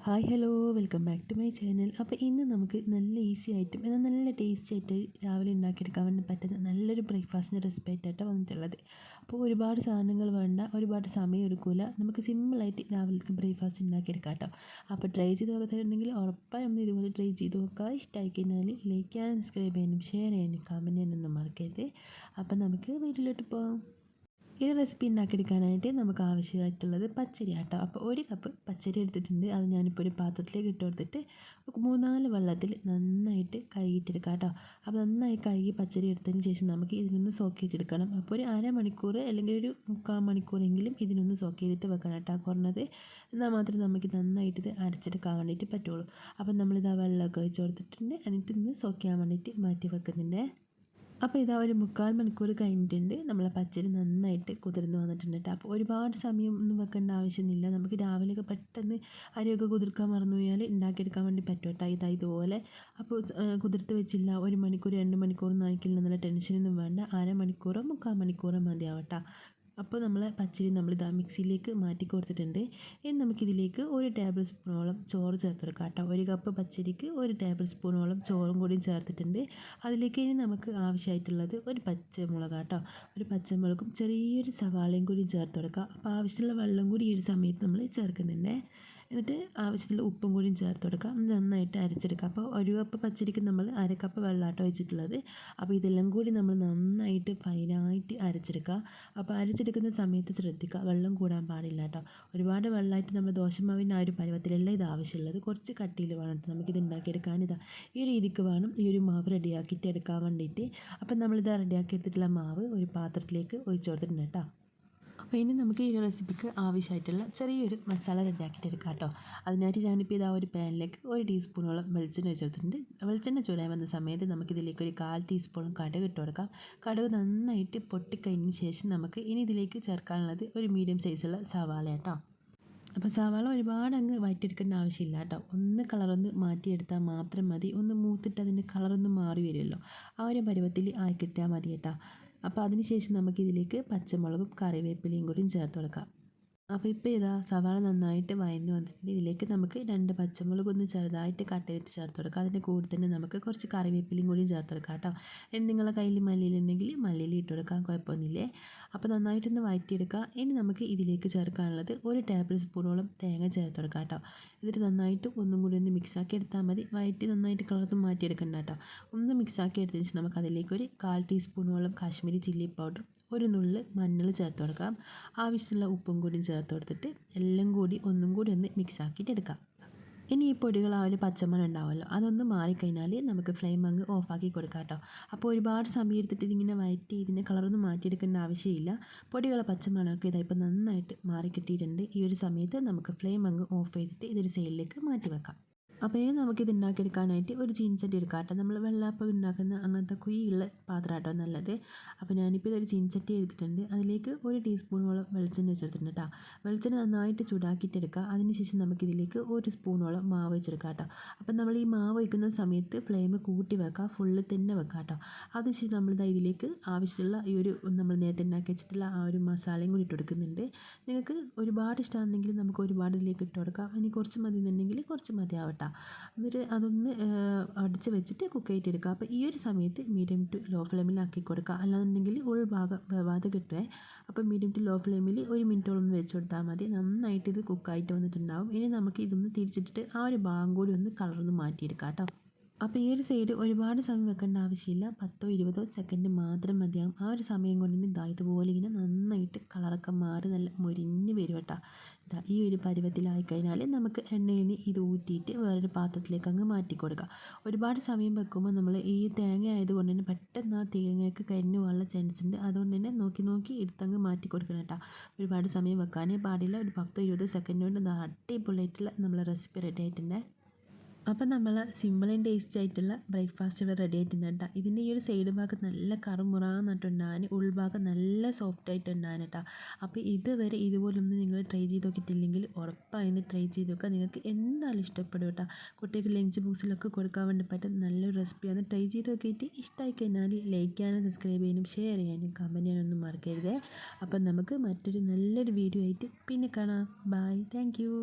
Hi hello welcome back to my channel. അപ്പോൾ ഇന്ന് നമുക്ക് നല്ല ഈസി ആയിട്ടും എന്നാൽ നല്ല ടേസ്റ്റി ആയിട്ട് രാവിലെ ഉണ്ടാക്കിയെടുക്കാൻ വേണ്ടി പറ്റുന്ന നല്ലൊരു ബ്രേക്ക്ഫാസ്റ്റിൻ്റെ റെസിപ്പി ആയിട്ടാണ് വന്നിട്ടുള്ളത്. അപ്പോൾ ഒരുപാട് സാധനങ്ങൾ വേണ്ട, ഒരുപാട് സമയം എടുക്കില്ല, നമുക്ക് സിമ്പിളായിട്ട് രാവിലത്തെ ബ്രേക്ക്ഫാസ്റ്റ് ഉണ്ടാക്കിയെടുക്കാം കേട്ടോ. അപ്പോൾ ട്രൈ ചെയ്ത് നോക്കുന്നുണ്ടെങ്കിൽ ഉറപ്പായും ഒന്ന് ഇതുപോലെ ട്രൈ ചെയ്ത് നോക്കുക. ഇഷ്ടമായി കഴിഞ്ഞാൽ ലൈക്ക് ചെയ്യാനും സബ്സ്ക്രൈബ് ചെയ്യാനും ഷെയർ ചെയ്യാനും കമൻറ്റ് ചെയ്യാനൊന്നും മറക്കരുത്. അപ്പോൾ നമുക്ക് വീട്ടിലോട്ട് പോകാം. ഈ റെസിപ്പി ഉണ്ടാക്കിയെടുക്കാനായിട്ട് നമുക്ക് ആവശ്യമായിട്ടുള്ളത് പച്ചരി ആട്ടോ. അപ്പോൾ ഒരു കപ്പ് പച്ചരി എടുത്തിട്ടുണ്ട്. അത് ഞാനിപ്പോൾ ഒരു പാത്രത്തിലേക്ക് ഇട്ട് കൊടുത്തിട്ട് 3-4 വെള്ളത്തിൽ നന്നായിട്ട് കഴുകിയിട്ടെടുക്കാം കേട്ടോ. അപ്പോൾ നന്നായി കഴുകി പച്ചരി എടുത്തതിന് ശേഷം നമുക്ക് ഇതിനൊന്ന് സോക്ക് ചെയ്തെടുക്കണം. അപ്പോൾ ഒരു അരമണിക്കൂർ അല്ലെങ്കിൽ ഒരു 3/4 മണിക്കൂറെങ്കിലും ഇതിനൊന്ന് സോക്ക് ചെയ്തിട്ട് വെക്കണം കേട്ടോ, കുറഞ്ഞത്. എന്നാൽ മാത്രമേ നമുക്ക് നന്നായിട്ട് ഇത് അരച്ചെടുക്കാൻ വേണ്ടിയിട്ട് പറ്റുള്ളൂ. അപ്പോൾ നമ്മളിത് ആ വെള്ളമൊക്കെ ഒഴിച്ച് കൊടുത്തിട്ടുണ്ട്. എന്നിട്ട് ഇന്ന് സോക്ക് ചെയ്യാൻ വേണ്ടിയിട്ട് മാറ്റി വെക്കുന്നുണ്ട്. അപ്പോൾ ഇതാ ഒരു 3/4 മണിക്കൂർ കഴിഞ്ഞിട്ടുണ്ട്. നമ്മളെ പച്ചരി നന്നായിട്ട് കുതിർന്ന് വന്നിട്ടുണ്ട് കേട്ടോ. അപ്പോൾ ഒരുപാട് സമയം ഒന്നും വെക്കേണ്ട ആവശ്യമൊന്നുമില്ല. നമുക്ക് രാവിലെയൊക്കെ പെട്ടെന്ന് അരിയൊക്കെ കുതിർക്കാൻ മറന്നു പോയാൽ ഉണ്ടാക്കിയെടുക്കാൻ വേണ്ടി പറ്റും കേട്ടോ. ഇതുപോലെ അപ്പോൾ കുതിർത്ത് വെച്ചില്ല 1 മണിക്കൂർ 2 മണിക്കൂറൊന്നും ആയിക്കില്ല എന്നുള്ള ടെൻഷനൊന്നും വേണ്ട. അരമണിക്കൂറോ 3/4 മണിക്കൂറോ മതിയാവും കേട്ടോ. അപ്പോൾ നമ്മൾ പച്ചരി നമ്മളിതാ മിക്സിയിലേക്ക് മാറ്റി കൊടുത്തിട്ടുണ്ട്. ഇനി നമുക്കിതിലേക്ക് 1 ടേബിൾ സ്പൂണോളം ചോറ് ചേർത്ത് കൊടുക്കാം കേട്ടോ. 1 കപ്പ് പച്ചരിക്ക് 1 ടേബിൾ സ്പൂണോളം ചോറും കൂടി ചേർത്തിട്ടുണ്ട്. അതിലേക്ക് ഇനി നമുക്ക് ആവശ്യമായിട്ടുള്ളത് ഒരു പച്ചമുളക് കേട്ടോ. ഒരു പച്ചമുളകും ചെറിയൊരു സവാളയും കൂടി ചേർത്ത് കൊടുക്കുക. അപ്പോൾ ആവശ്യമുള്ള വെള്ളം കൂടി ഈ ഒരു സമയത്ത് നമ്മൾ ചേർക്കുന്നുണ്ട്. എന്നിട്ട് ആവശ്യത്തിലുള്ള ഉപ്പും കൂടി ചേർത്ത് കൊടുക്കുക. നന്നായിട്ട് അരച്ചെടുക്കുക. അപ്പോൾ 1 കപ്പ് പച്ചരിക്ക് നമ്മൾ 1/2 കപ്പ് വെള്ളമാട്ടോ വെച്ചിട്ടുള്ളത്. അപ്പോൾ ഇതെല്ലാം കൂടി നമ്മൾ നന്നായിട്ട് ഫൈനായിട്ട് അരച്ചെടുക്കുക. അപ്പോൾ അരച്ചെടുക്കുന്ന സമയത്ത് ശ്രദ്ധിക്കുക, വെള്ളം കൂടാൻ പാടില്ല കേട്ടോ. ഒരുപാട് വെള്ളമായിട്ട് നമ്മൾ ദോശമാവിൻ്റെ ആ ഒരു പരുവത്തിലല്ല ഇത് ആവശ്യമുള്ളത്. കുറച്ച് കട്ടിയിൽ വേണം നമുക്കിത് ഉണ്ടാക്കിയെടുക്കാൻ. ഈ രീതിക്ക് വേണം ഈ ഒരു മാവ് റെഡിയാക്കിയിട്ട് എടുക്കാൻ വേണ്ടിയിട്ട്. അപ്പം നമ്മളിത് റെഡിയാക്കി എടുത്തിട്ടുള്ള മാവ് ഒരു പാത്രത്തിലേക്ക് ഒഴിച്ച് കൊടുത്തിട്ടുണ്ട് കേട്ടോ. അപ്പോൾ ഇനി നമുക്ക് ഈ റെസിപ്പിക്ക് ആവശ്യമായിട്ടുള്ള ചെറിയൊരു മസാല റെഡിയാക്കിയിട്ട് എടുക്കാം കേട്ടോ. അതിനായിട്ട് ഞാനിപ്പോൾ ഇതാ ഒരു പാനിലേക്ക് 1 ടീസ്പൂണോളം വെളിച്ചെണ്ണ വെച്ചിട്ടുണ്ട്. വെളിച്ചെണ്ണ ചൂടായി വന്ന സമയത്ത് നമുക്കിതിലേക്ക് ഒരു 1/4 ടീസ്പൂൺ കടുക് ഇട്ട് കൊടുക്കാം. കടുക് നന്നായിട്ട് പൊട്ടിക്കഴിഞ്ഞതിന് ശേഷം നമുക്ക് ഇനി ഇതിലേക്ക് ചേർക്കാനുള്ളത് ഒരു മീഡിയം സൈസുള്ള സവാള കേട്ടോ. അപ്പോൾ സവാള ഒരുപാട് അങ്ങ് വഴറ്റിയെടുക്കേണ്ട ആവശ്യമില്ല കേട്ടോ. ഒന്ന് കളറൊന്ന് മാറ്റിയെടുത്താൽ മാത്രം മതി. ഒന്ന് മൂത്തിട്ട് അതിൻ്റെ കളറൊന്ന് മാറി വരുമല്ലോ, ആ ഒരു പരുവത്തിൽ ആയി കിട്ടിയാൽ മതി കേട്ടോ. അപ്പോൾ അതിന് ശേഷം നമുക്കിതിലേക്ക് പച്ചമുളകും കറിവേപ്പിലയും കൂടി ചേർത്ത് കൊടുക്കാം. അപ്പോൾ ഇപ്പോൾ ഇതാ സവാള നന്നായിട്ട് വഴന്ന് വന്നിട്ടുണ്ട്. ഇതിലേക്ക് നമുക്ക് 2 പച്ചമുളക് ഒന്ന് ചെറുതായിട്ട് കട്ട് ചെയ്തിട്ട് ചേർത്ത് കൊടുക്കാം. അതിൻ്റെ കൂടെ തന്നെ നമുക്ക് കുറച്ച് കറിവേപ്പിലയും കൂടി ചേർത്ത് കൊടുക്കാം കേട്ടോ. ഇനി നിങ്ങളുടെ കയ്യിൽ മല്ലിയിലുണ്ടെങ്കിൽ മല്ലിയില ഇട്ട് കൊടുക്കാം, കുഴപ്പമൊന്നുമില്ലേ. അപ്പോൾ നന്നായിട്ടൊന്ന് വഴറ്റിയെടുക്കുക. ഇനി നമുക്ക് ഇതിലേക്ക് ചേർക്കാനുള്ളത് 1 ടേബിൾ സ്പൂണോളം തേങ്ങ ചേർത്ത് കൊടുക്കാം കേട്ടോ. എന്നിട്ട് നന്നായിട്ട് ഒന്നും കൂടി ഒന്ന് മിക്സാക്കി എടുത്താൽ മതി. വഴറ്റി നന്നായിട്ട് കളർന്ന് മാറ്റിയെടുക്കണ്ട കേട്ടോ. ഒന്ന് മിക്സാക്കി എടുത്തതിന് ശേഷം നമുക്ക് അതിലേക്ക് ഒരു 1/4 ടീസ്പൂണോളം കാശ്മീരി ചില്ലി പൗഡർ, ഒരു നുള്ള് മഞ്ഞൾ ചേർത്ത് കൊടുക്കാം. ആവശ്യമുള്ള ഉപ്പും കൂടി ചേർത്ത് കൊടുത്തിട്ട് എല്ലാം കൂടി ഒന്നും കൂടി ഒന്ന് മിക്സ് ആക്കിയിട്ട് എടുക്കാം. ഇനി ഈ പൊടികൾ ആ ഒരു പച്ചമണം ഉണ്ടാവുമല്ലോ, അതൊന്ന് മാറിക്കഴിഞ്ഞാൽ നമുക്ക് ഫ്ലെയിം അങ്ങ് ഓഫാക്കി കൊടുക്കാം കേട്ടോ. അപ്പോൾ ഒരുപാട് സമയം എടുത്തിട്ട് ഇതിങ്ങനെ വഴറ്റി ഇതിൻ്റെ കളറൊന്നും മാറ്റിയെടുക്കേണ്ട ആവശ്യമില്ല. പൊടികളെ പച്ചമണമൊക്കെ ഇതായിപ്പോൾ നന്നായിട്ട് മാറി കിട്ടിയിട്ടുണ്ട്. ഈ ഒരു സമയത്ത് നമുക്ക് ഫ്ലെയിം അങ്ങ് ഓഫ് ചെയ്തിട്ട് ഇതൊരു സൈഡിലേക്ക് മാറ്റി വെക്കാം. അപ്പോൾ ഇനി നമുക്കിത് ഉണ്ടാക്കിയെടുക്കാനായിട്ട് ഒരു ചീനച്ചട്ടി എടുക്കാം കേട്ടോ. നമ്മൾ വെള്ളപ്പം ഉണ്ടാക്കുന്ന അങ്ങനത്തെ കുഴിയുള്ള പാത്രം കേട്ടോ നല്ലത്. അപ്പോൾ ഞാനിപ്പോൾ ഇതൊരു ചീനച്ചട്ടി എടുത്തിട്ടുണ്ട്. അതിലേക്ക് 1 ടീസ്പൂണോളം വെളിച്ചെണ്ണ വെച്ചെടുത്തിട്ടുണ്ട് കേട്ടോ. വെളിച്ചെണ്ണ നന്നായിട്ട് ചൂടാക്കിയിട്ടെടുക്കുക. അതിനുശേഷം നമുക്കിതിലേക്ക് 1 സ്പൂണോളം മാവ് വെച്ചെടുക്കാം കേട്ടോ. അപ്പോൾ നമ്മൾ ഈ മാവ് വയ്ക്കുന്ന സമയത്ത് ഫ്ലെയിം കൂട്ടി വെക്കുക, ഫുള്ള് തന്നെ വെക്കാം കേട്ടോ. അതിനുശേഷം നമ്മളിതാ ഇതിലേക്ക് ആവശ്യമുള്ള ഈ ഒരു നമ്മൾ നേരത്തെ ഉണ്ടാക്കി വെച്ചിട്ടുള്ള ആ ഒരു മസാലയും കൂടി ഇട്ട് കൊടുക്കുന്നുണ്ട്. നിങ്ങൾക്ക് ഒരുപാട് ഇഷ്ടമാണെങ്കിൽ നമുക്ക് ഒരുപാട് ഇതിലേക്ക് ഇട്ട് കൊടുക്കാം. ഇനി കുറച്ച് മതി എന്നുണ്ടെങ്കിൽ കുറച്ച് മതിയാവട്ടെ. എന്നിട്ട് അതൊന്ന് അടിച്ച് വെച്ചിട്ട് കുക്ക് ചെയ്തെടുക്കുക. അപ്പോൾ ഈ ഒരു സമയത്ത് മീഡിയം ടു ലോ ഫ്ലെയിമിലാക്കി കൊടുക്കുക, അല്ലാന്നുണ്ടെങ്കിൽ ഉൾഭാഗം വേവാതെ കിട്ടുമേ. അപ്പോൾ മീഡിയം ടു ലോ ഫ്ലെയിമിൽ 1 മിനിറ്റോളം ഒന്ന് വെച്ച് കൊടുത്താൽ മതി. നന്നായിട്ട് ഇത് കുക്കായിട്ട് വന്നിട്ടുണ്ടാവും. ഇനി നമുക്ക് ഇതൊന്ന് തിരിച്ചിട്ടിട്ട് ആ ഒരു ഭാഗം കൂടി ഒന്ന് കളർന്ന് മാറ്റിയെടുക്കാം കേട്ടോ. അപ്പോൾ ഈ ഒരു സൈഡ് ഒരുപാട് സമയം വെക്കേണ്ട ആവശ്യമില്ല, 10-20 സെക്കൻഡ് മാത്രം മതിയാകും. ആ ഒരു സമയം കൊണ്ട് തന്നെ ഇതുപോലെ ഇങ്ങനെ നന്നായിട്ട് കളറൊക്കെ മാറി നല്ല മുരിഞ്ഞ് വരും കേട്ടോ. ഈ ഒരു പരുവത്തിലായിക്കഴിഞ്ഞാൽ നമുക്ക് എണ്ണയിൽ നിന്ന് ഇത് ഊറ്റിയിട്ട് വേറൊരു പാത്രത്തിലേക്ക് അങ്ങ് മാറ്റി കൊടുക്കുക. ഒരുപാട് സമയം വെക്കുമ്പോൾ നമ്മൾ ഈ തേങ്ങ ആയതുകൊണ്ട് തന്നെ പെട്ടെന്ന് ആ തേങ്ങയ്ക്ക് കരിഞ്ഞു പോകാനുള്ള ചാൻസ് ഉണ്ട്. അതുകൊണ്ട് തന്നെ നോക്കി എടുത്തങ്ങ് മാറ്റി കൊടുക്കണം കേട്ടോ. ഒരുപാട് സമയം വെക്കാനേ പാടില്ല. ഒരു 10-20 സെക്കൻഡ് കൊണ്ട് അടിപൊളിയായിട്ടുള്ള നമ്മളെ റെസിപ്പി റെഡി ആയിട്ടുണ്ട്. അപ്പം നമ്മൾ സിമ്പിൾ ആൻഡ് ടേസ്റ്റി ആയിട്ടുള്ള ബ്രേക്ക്ഫാസ്റ്റ് ഇവിടെ റെഡി ആയിട്ടുണ്ട് കേട്ടോ. ഇതിൻ്റെ ഈ ഒരു സൈഡ് ഭാഗം നല്ല കറുമുറാന്നിട്ടുണ്ടാകാൻ, ഉൾഭാഗം നല്ല സോഫ്റ്റ് ആയിട്ടുണ്ടാകാൻ കേട്ടോ. അപ്പോൾ ഇതുവരെ ഇതുപോലൊന്നും നിങ്ങൾ ട്രൈ ചെയ്ത് നോക്കിയിട്ടില്ലെങ്കിൽ ഉറപ്പായും ട്രൈ ചെയ്ത് നോക്കുക. നിങ്ങൾക്ക് എന്തായാലും ഇഷ്ടപ്പെടും കേട്ടോ. കുട്ടികൾക്ക് ലഞ്ച് ബോക്സിലൊക്കെ കൊടുക്കാൻ വേണ്ടി പറ്റും നല്ലൊരു റെസിപ്പിയാണ്. ട്രൈ ചെയ്ത് നോക്കിയിട്ട് ഇഷ്ടമായി കഴിഞ്ഞാൽ ലൈക്ക് ചെയ്യാനും സബ്സ്ക്രൈബ് ചെയ്യാനും ഷെയർ ചെയ്യാനും കമൻറ്റ് ചെയ്യാനൊന്നും മറക്കരുത്. അപ്പം നമുക്ക് മറ്റൊരു നല്ലൊരു വീഡിയോ ആയിട്ട് പിന്നെ കാണാം. Bye, thank U.